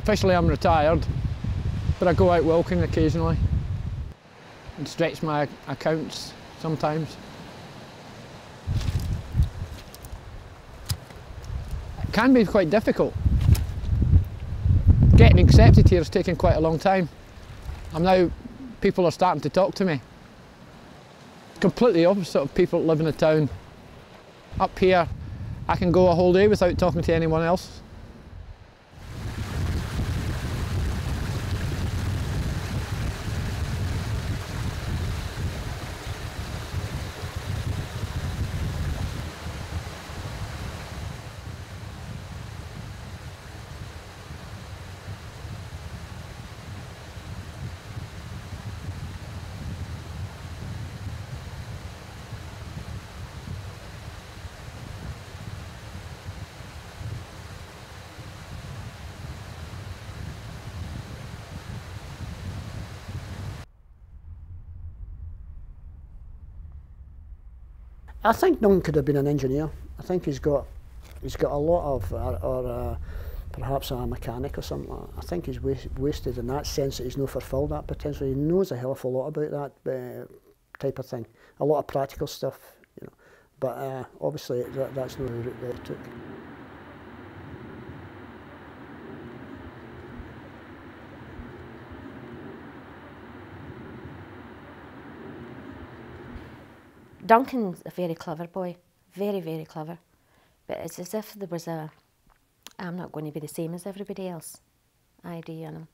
Officially I'm retired, but I go out walking occasionally and stretch my accounts sometimes. It can be quite difficult. Getting accepted here has taken quite a long time. People are starting to talk to me. Completely opposite of people that live in the town. Up here, I can go a whole day without talking to anyone else. I think Duncan could have been an engineer. I think he's got a lot of, or perhaps a mechanic or something. I think he's wasted in that sense that he's not fulfilled that potential. He knows a hell of a lot about that type of thing, a lot of practical stuff, you know. But obviously that's not the route that he took. Duncan's a very clever boy, very, very clever. But it's as if there was I'm not going to be the same as everybody else idea in him.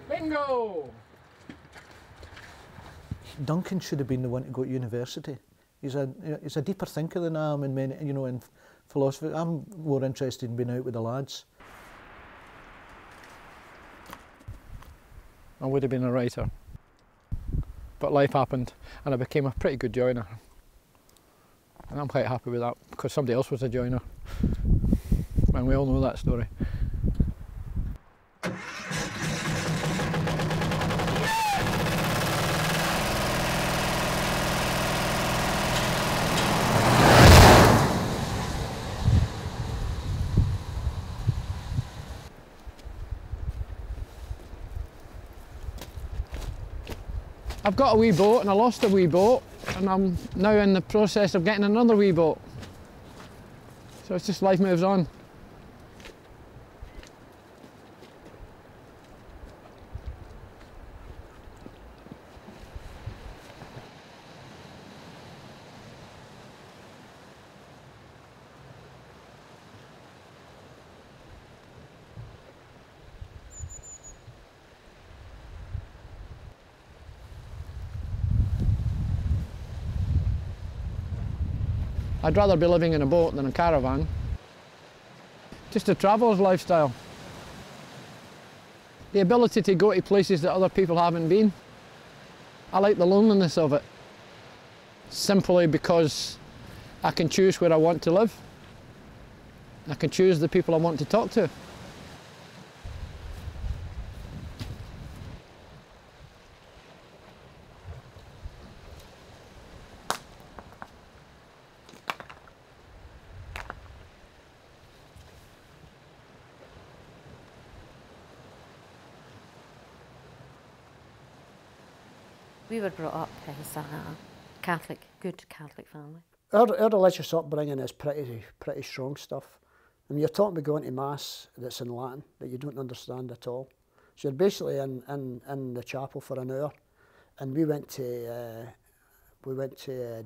Bingo! Duncan should have been the one to go to university. He's a deeper thinker than I am in many, you know, in philosophy. I'm more interested in being out with the lads. I would have been a writer. But life happened and I became a pretty good joiner. And I'm quite happy with that because somebody else was a joiner. And we all know that story. I've got a wee boat and I lost a wee boat and I'm now in the process of getting another wee boat. So it's just life moves on. I'd rather be living in a boat than a caravan. Just a traveller's lifestyle. The ability to go to places that other people haven't been. I like the loneliness of it. Simply because I can choose where I want to live. I can choose the people I want to talk to. We were brought up as a Catholic, good Catholic family. Our religious upbringing is pretty strong stuff. I mean, you're talking about going to Mass that's in Latin, that you don't understand at all. So you're basically in the chapel for an hour, and we went to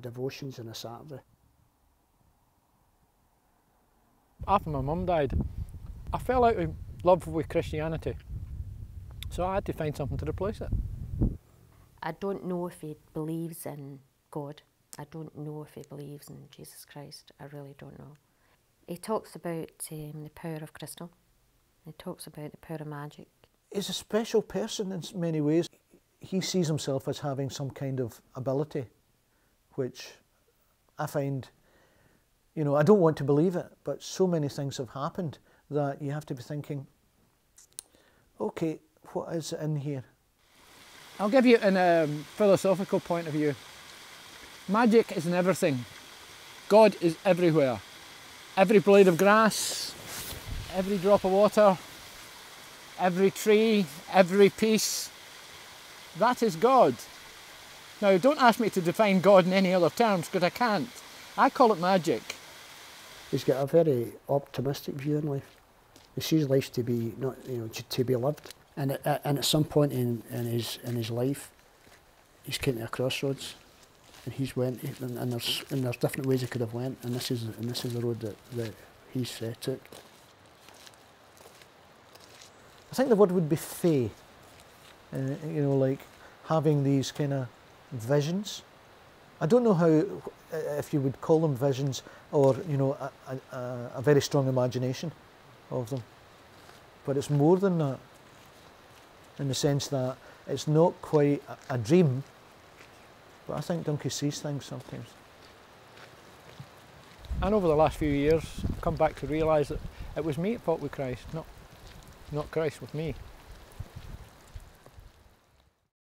devotions on a Saturday. After my mum died, I fell out of love with Christianity. So I had to find something to replace it. I don't know if he believes in God. I don't know if he believes in Jesus Christ. I really don't know. He talks about the power of crystal. He talks about the power of magic. He's a special person in many ways. He sees himself as having some kind of ability, which I find, you know, I don't want to believe it, but so many things have happened that you have to be thinking, okay, what is in here? I'll give you in a philosophical point of view. Magic is in everything. God is everywhere. Every blade of grass, every drop of water, every tree, every piece, that is God. Now, don't ask me to define God in any other terms, because I can't. I call it magic. He's got a very optimistic view in life. He sees life to be not, to be lived. And at some point in his life, he's came to a crossroads, and and there's different ways he could have went, and this is the road that he's took. I think the word would be fae. Like having these kind of visions. I don't know how, if you would call them visions, or a very strong imagination of them. But it's more than that, in the sense that it's not quite a dream, but I think Duncan sees things sometimes. And over the last few years, I've come back to realise that it was me that fought with Christ, not Christ with me.